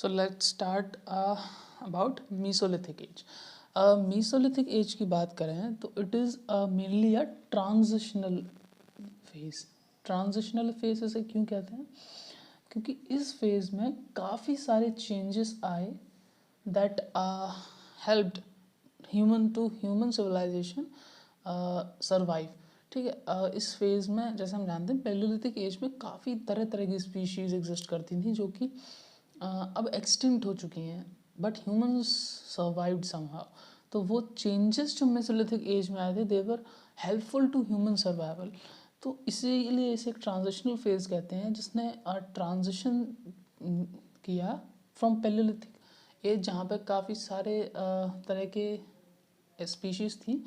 So let's start about Mesolithic age. Mesolithic age की बात करें तो it is mainly a transitional phase. Transitional phase इसे क्यों कहते हैं? क्योंकि इस फेज में काफ़ी सारे चेंजेस आए that helped human to human civilization survive. ठीक है, इस फेज़ में जैसे हम जानते हैं पेलियोलिथिक एज में काफ़ी तरह तरह की स्पीशीज़ एग्जिस्ट करती थी जो कि अब एक्सटिंक्ट हो चुकी हैं, बट ह्यूमंस सर्वाइव्ड समहाउ. तो वो चेंजेस जो मेसोलिथिक एज में आए थे they were helpful to human survival. तो इसीलिए इसे एक ट्रांजिशनल फेज कहते हैं जिसने ट्रांजिशन किया फ्रॉम पेलियोलिथिक एज जहाँ पे काफ़ी सारे तरह के स्पीशीज़ थी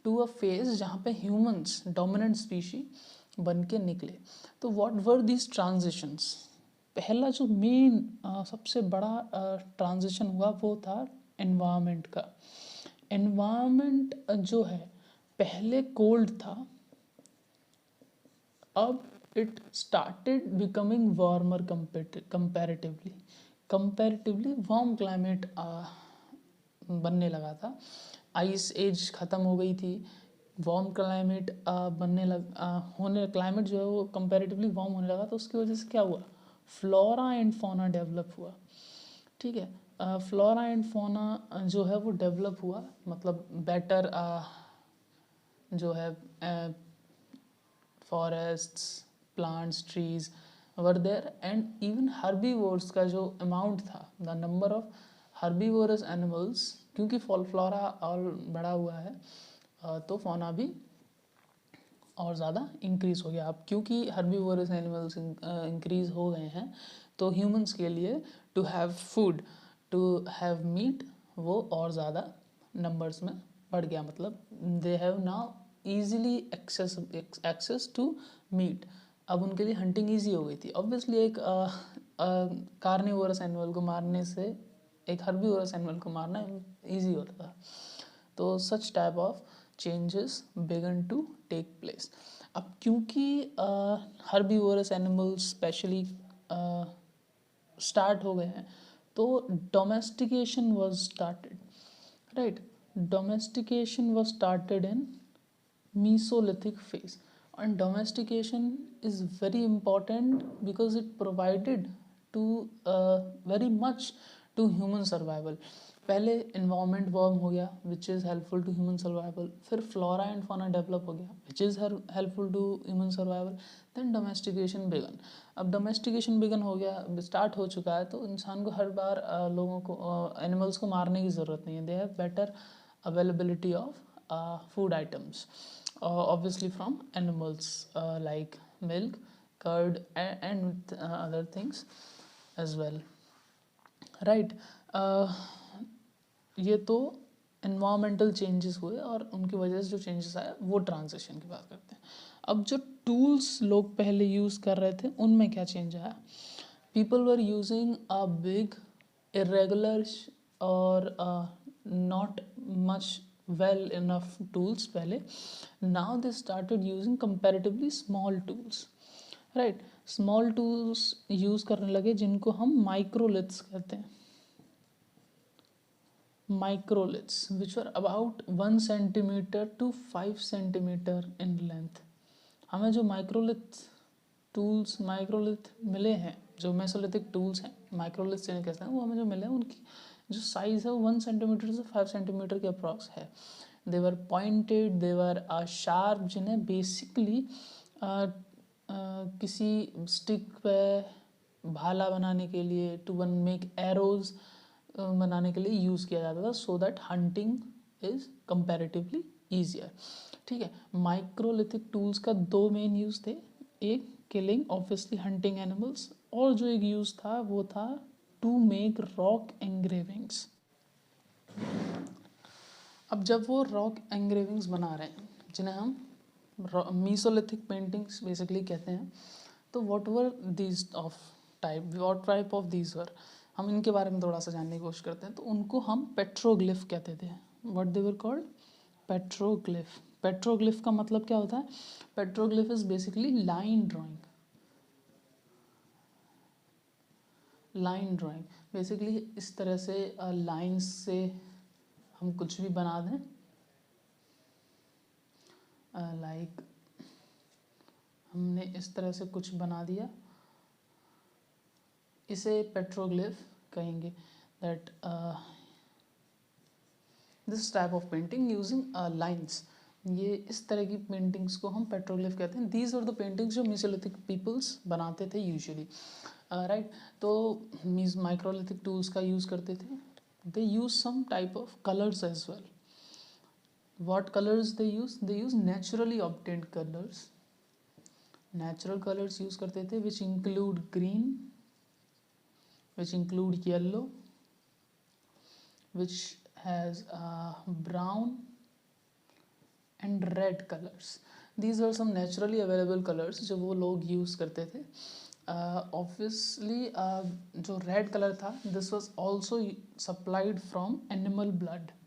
टू अ फेज जहाँ पे ह्यूमंस डोमिनेंट स्पीशी बन के निकले. तो व्हाट वर दीज ट्रांजिशंस? पहला जो मेन सबसे बड़ा ट्रांजिशन हुआ वो था एनवायरनमेंट का. एनवायरनमेंट जो है पहले कोल्ड था, अब it started becoming warmer comparatively warm climate बनने लगा था. आइस एज ख़त्म हो गई थी, वार्म क्लाइमेट होने क्लाइमेट जो है वो कंपैरेटिवली वार्म होने लगा. तो उसकी वजह से क्या हुआ? फ्लोरा एंड फौना डेवलप हुआ. ठीक है, फ्लोरा एंड फौना जो है वो डेवलप हुआ, मतलब बेटर जो है forests, plants, trees were there and even herbivores का जो अमाउंट था, the number of herbivorous animals, क्योंकि फ्लोरा और बड़ा हुआ है तो फौना भी और ज़्यादा इंक्रीज़ हो गया. अब क्योंकि हर्बीवोरस एनिमल्स इंक्रीज़ हो गए हैं तो ह्यूमंस के लिए to have food, to have meat, वो और ज़्यादा नंबर्स में बढ़ गया. मतलब they have now easily access to meat. अब उनके लिए हंटिंग ईजी हो गई थी. ऑब्वियसली एक कार्निवोरस एनिमल को मारने से एक हर्बीवोरस एनिमल को मारना ईजी होता था. तो such type of changes began to take place. अब क्योंकि हर्बीवोरस एनिमल्स स्पेशली स्टार्ट हो गए हैं तो domestication was started. Right, domestication was started in Mesolithic phase. And domestication is very important because it provided to very much to human survival. पहले environment warm हो गया which is helpful to human survival. फिर flora and fauna develop हो गया which is helpful to human survival. Then domestication began. अब domestication began हो गया, start हो चुका है, तो इंसान को हर बार लोगों को animals को मारने की ज़रूरत नहीं है. They have better availability of food items. Obviously from animals like milk, curd and other things as well. Right. ये तो environmental changes हुए और उनकी वजह से जो changes आए वो transition की बात करते हैं. अब जो tools लोग पहले use कर रहे थे उनमें क्या change आया? People were using a big irregular or not much well enough tools पहले. Now they started using comparatively small tools. Right, small tools use करने लगे जिनको हम microliths कहते हैं. Microliths which were about 1 centimeter to 5 centimeter in length. हमें जो microlith मिले हैं, जो मेसोलिथिक टूल्स हैं, माइक्रोलिथ से कहते हैं, वो हमें जो मिले हैं उनकी जो साइज़ है 1 सेंटीमीटर से 5 सेंटीमीटर के अप्रॉक्स है. दे वर पॉइंटेड, दे वर शार्प, जिन्हें बेसिकली किसी स्टिक पे भाला बनाने के लिए, टू वन मेक एरोज बनाने के लिए यूज़ किया जाता था, so that hunting is comparatively easier. ठीक है, माइक्रोलिथिक टूल्स का दो मेन यूज़ थे. एक किलिंग ऑब्वियसली हंटिंग एनिमल्स, और जो एक यूज़ था वो था टू मेक रॉक एंग्रेविंग्स. अब जब वो रॉक एंग्रेविंग्स बना रहे हैं जिन्हें हम मीसोलिथिक पेंटिंग्स बेसिकली कहते हैं, तो what type of these were, हम इनके बारे में थोड़ा सा जानने की कोशिश करते हैं. तो उनको हम पेट्रोग्लिफ कहते थे. What they were called? Petroglyph. Petroglyph का मतलब क्या होता है? Petroglyph is basically line drawing. Line drawing, basically इस तरह से लाइंस से हम कुछ भी बना दें, लाइक हमने इस तरह से कुछ बना दिया, इसे पेट्रोग्लिफ कहेंगे। That this type of painting using lines, ये इस तरह की पेंटिंग्स को हम पेट्रोग्लिफ कहते हैं। दीज आर द पेंटिंग्स जो मेसोलिथिक पीपल्स बनाते थे यूजुअली, राइट। तो मीन्स माइक्रोलिथिक टूल्स का यूज़ करते थे। They use some type of colours as well. what colors they use naturally obtained colors, natural colors use करते थे, which include green, which include yellow, which has brown and red colors. These are some naturally available colors जो वो लोग use करते थे। Obviously जो red color था, this was also supplied from animal blood।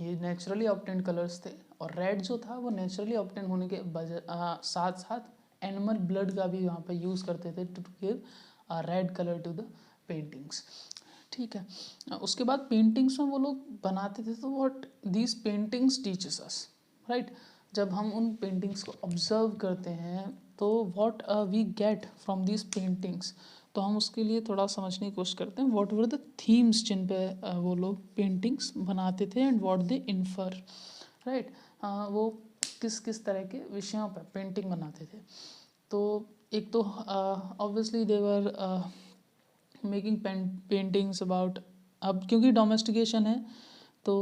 ये नेचुरली ऑब्टेन कलर्स थे, और रेड जो था वो नेचुरली ऑब्टेन होने के साथ साथ एनिमल ब्लड का भी वहाँ पे यूज़ करते थे to give red colour to the paintings. ठीक है, उसके बाद पेंटिंग्स में वो लोग बनाते थे, तो what these paintings teaches us, right. जब हम उन पेंटिंग्स को ऑब्जर्व करते हैं तो what we get from these paintings, तो हम उसके लिए थोड़ा समझने की कोशिश करते हैं। व्हाट वर द थीम्स जिन पे वो लोग पेंटिंग्स बनाते थे, and what they infer, right. वो किस किस तरह के विषयों पर पेंटिंग बनाते थे। तो एक तो obviously they were making paintings about, अब क्योंकि डोमेस्टिकेशन है तो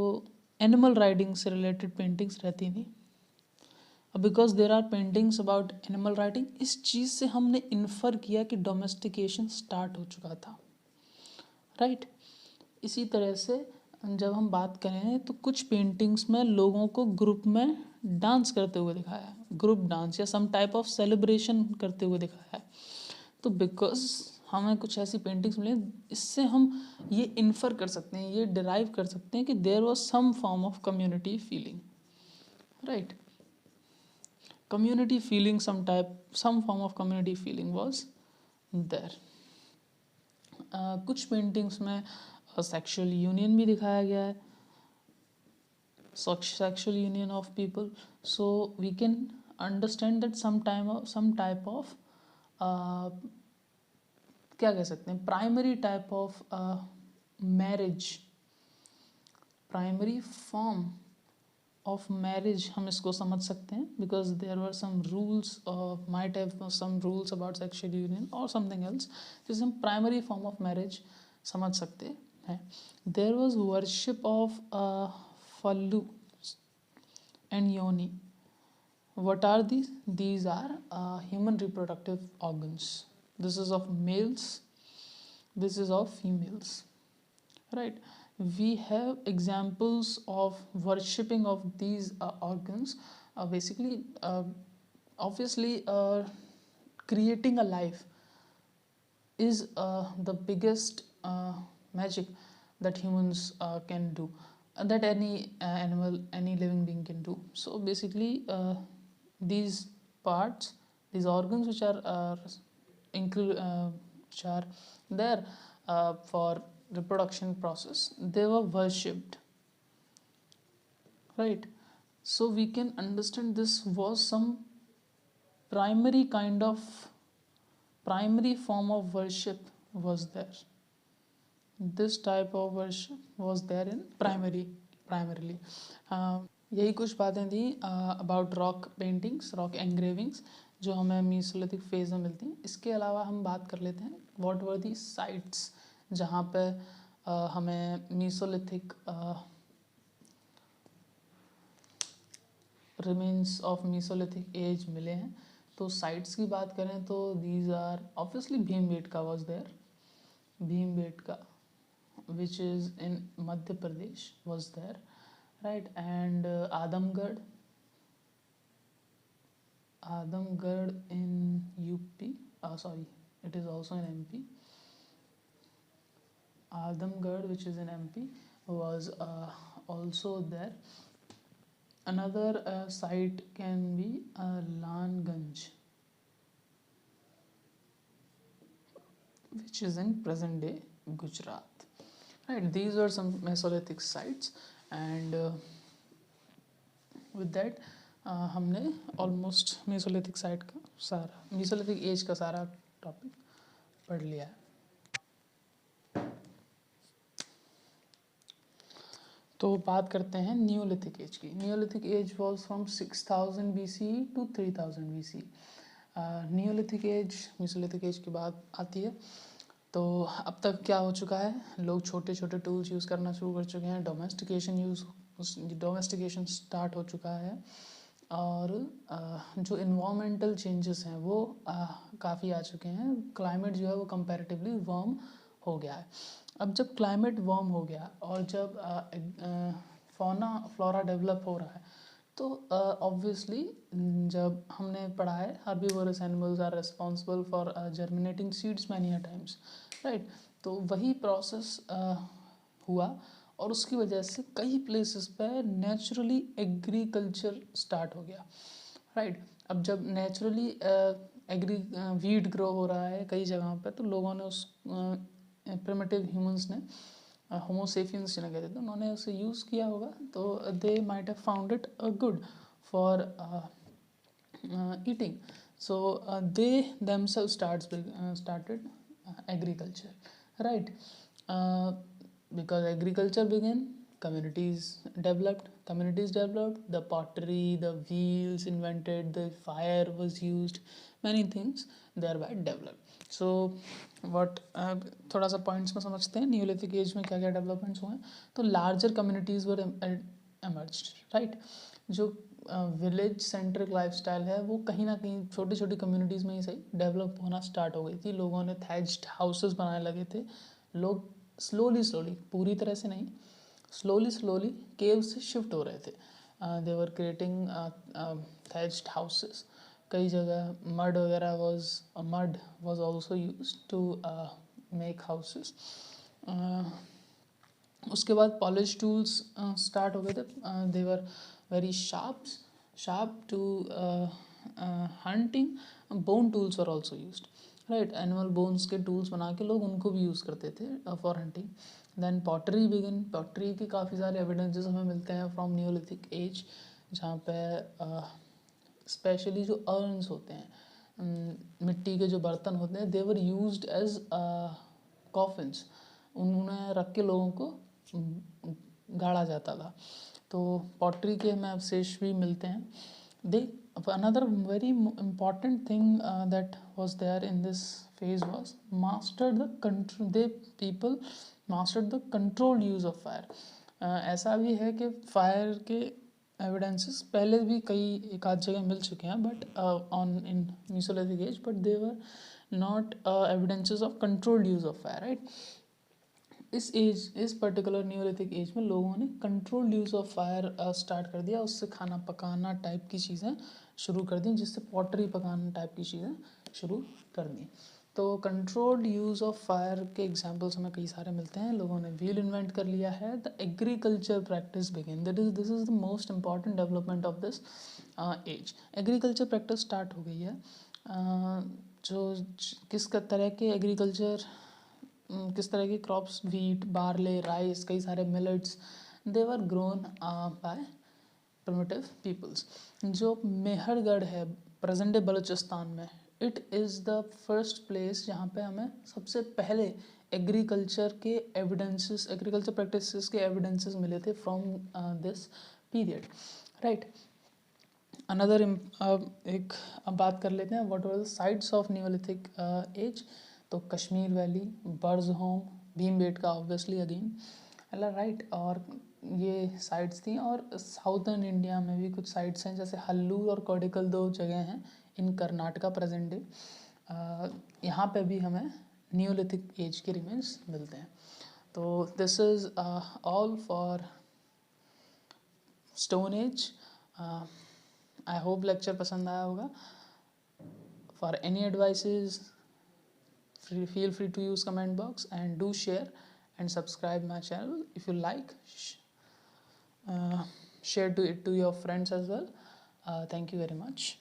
एनिमल राइडिंग से रिलेटेड पेंटिंग्स रहती थी। Because there are paintings about animal writing, इस चीज़ से हमने इन्फर किया कि डोमेस्टिकेशन स्टार्ट हो चुका था, राइट। इसी तरह से जब हम बात करें तो कुछ पेंटिंग्स में लोगों को ग्रुप में डांस करते हुए दिखाया है, ग्रुप डांस या सम टाइप ऑफ सेलिब्रेशन करते हुए दिखाया है। तो बिकॉज हमें कुछ ऐसी पेंटिंग्स मिले, इससे हम ये इन्फर कर सकते हैं, ये डिराइव कर सकते हैं कि there was some form of community feeling, right. community feeling, some form of community feeling was there। कुछ पेंटिंग्स में सेक्सुअल यूनियन भी दिखाया गया है, sexual union of people. So we can understand that some type of क्या कह सकते हैं, primary type of marriage, primary form of marriage हम इसको समझ सकते हैं। Because there were some rules, might have some rules about sexual union और समथिंग एल्स, जिसे हम प्राइमरी फॉर्म ऑफ मैरिज समझ सकते हैं। There was worship of फल्लू and योनी। what are these are human reproductive organs। this is of males, this is of females, right। we have examples of worshipping of these organs, basically obviously creating a life is the biggest magic that humans can do, that any animal, any living being can do। So basically these parts, these organs which are which are there for reproduction process, they were worshipped, right। So we can understand this was some primary kind of primary form of worship was there, this type of worship was there in primarily। यही कुछ बातें थी about rock paintings, rock एंग्रेविंग्स, जो हमें Mesolithic phase में मिलती हैं। इसके अलावा हम बात कर लेते हैं व्हाट वर दी साइट्स जहाँ पे हमें Mesolithic remains of Mesolithic age मिले हैं। तो साइट्स की बात करें तो these are obviously Bhimbetka was there, Bhimbetka which is in Madhya Pradesh was there, right। and Adamgarh in UP, sorry, it is also in MP। Adamgarh, which is in MP, was also there। another site can be Langanj, which is in present day Gujarat. Right, these are some Mesolithic sites, and with that हमने almost Mesolithic site का सारा, Mesolithic as का सारा topic पढ़ लिया है. तो बात करते हैं न्यूलिथिक एज की. Neolithic age was from 6000 BC to 3000 BC. Neolithic age Mesolithic age की बात आती है तो अब तक क्या हो चुका है, लोग छोटे छोटे टूल्स यूज़ करना शुरू कर चुके हैं, डोमेस्टिकेशन स्टार्ट हो चुका है, और जो इन्वामेंटल चेंजेस हैं वो काफ़ी आ चुके हैं. क्लाइमेट जो है वो कंपैरेटिवली वार्म हो गया है. अब जब क्लाइमेट वार्म हो गया और जब फौना फ्लोरा डेवलप हो रहा है, तो ऑब्वियसली जब हमने पढ़ा है herbivorous animals are responsible for germinating seeds many times, right. तो वही प्रोसेस हुआ और उसकी वजह से कई प्लेसेस पर नेचुरली एग्रीकल्चर स्टार्ट हो गया, राइट. अब जब नेचुरली एग्री वीट ग्रो हो रहा है कई जगहों पर, तो लोगों ने उस प्रिमिटिव ह्यूमंस ने, होमोसेपियंस जिन्हें कहते थे, उन्होंने उसे यूज़ किया होगा. तो they might have found it good for eating. So they themselves started agriculture, right. uh, because agriculture began, communities developed, the pottery, the wheels invented, the fire was used, many things thereby developed. So what थोड़ा सा points में समझते हैं Neolithic as में क्या क्या developments हुए हैं. तो लार्जर कम्युनिटीज़ वर emerged, राइट. जो विलेज सेंट्रिक लाइफस्टाइल है वो कहीं ना कहीं छोटी छोटी कम्युनिटीज़ में ही सही डेवलप होना स्टार्ट हो गई थी. लोगों ने थैच्ड हाउसेस बनाने लगे थे. लोग स्लोली पूरी तरह से नहीं, स्लोली केव से शिफ्ट हो रहे थे. They were creating thatched houses. कई जगह mud was also used to make houses. उसके बाद पॉलिश टूल्स स्टार्ट हो गए थे. They were very sharp to hunting. Bone tools were also used, right. Animal bones के टूल्स बना के लोग उनको भी यूज़ करते थे for hunting. Then pottery begin. Pottery के काफ़ी सारे एविडेंसेस हमें मिलते हैं फ्रॉम न्यूलिथिक एज, जहाँ पे स्पेशली जो अर्न्स होते हैं, मिट्टी के जो बर्तन होते हैं, दे वर यूज्ड एज कॉफिन्स. उन्होंने रख के लोगों को गाड़ा जाता था. तो पॉटरी के हमें अवशेष भी मिलते हैं. They another very important thing that was there in this phase was people mastered the controlled use of fire. ऐसा भी है कि फायर के एविडेंसेस पहले भी कई एक आध जगह मिल चुके हैं, but on in Mesolithic as, but they were not evidences of controlled use of fire, right. इस पर्टिकुलर न्यूलिथिक एज में लोगों ने control use of fire start कर दिया. उससे खाना पकाना टाइप की चीज़ें शुरू कर दी, जिससे पॉटरी पकाना टाइप की चीज़ें शुरू कर दी. तो कंट्रोल्ड यूज़ ऑफ फायर के एग्जांपल्स हमें कई सारे मिलते हैं. लोगों ने व्हील इन्वेंट कर लिया है. The agriculture practice begin. This is the most important development of this age. Agriculture practice start हो गई है. जो किस तरह के एग्रीकल्चर, किस तरह की क्रॉप्स, वीट, बार्ले, राइस, कई सारे millets, they were grown by primitive peoples. जो मेहरगढ़ है प्रेजेंट डे बलूचिस्तान में, it is the first place जहाँ पे हमें सबसे पहले एग्रीकल्चर प्रैक्टिसेस के एविडेंसेस मिले थे from this period, right. Another एक अब बात कर लेते हैं what were the sites of Neolithic age. तो Kashmir valley, Burzahom, Bhimbetka obviously again, right. और ये साइट्स थी. और साउदर्न इंडिया में भी कुछ साइट्स हैं, जैसे हल्लूर और कोडिकल, 2 जगह हैं इन कर्नाटका प्रेजेंट डे. यहाँ पे भी हमें न्यूलिथिक एज के रिमेन्स मिलते हैं. तो this is all for stone age. I hope lecture पसंद आया होगा. For any advices feel free to use comment box, and do share and subscribe my channel if you like. Share it to your friends as well. Thank you very much.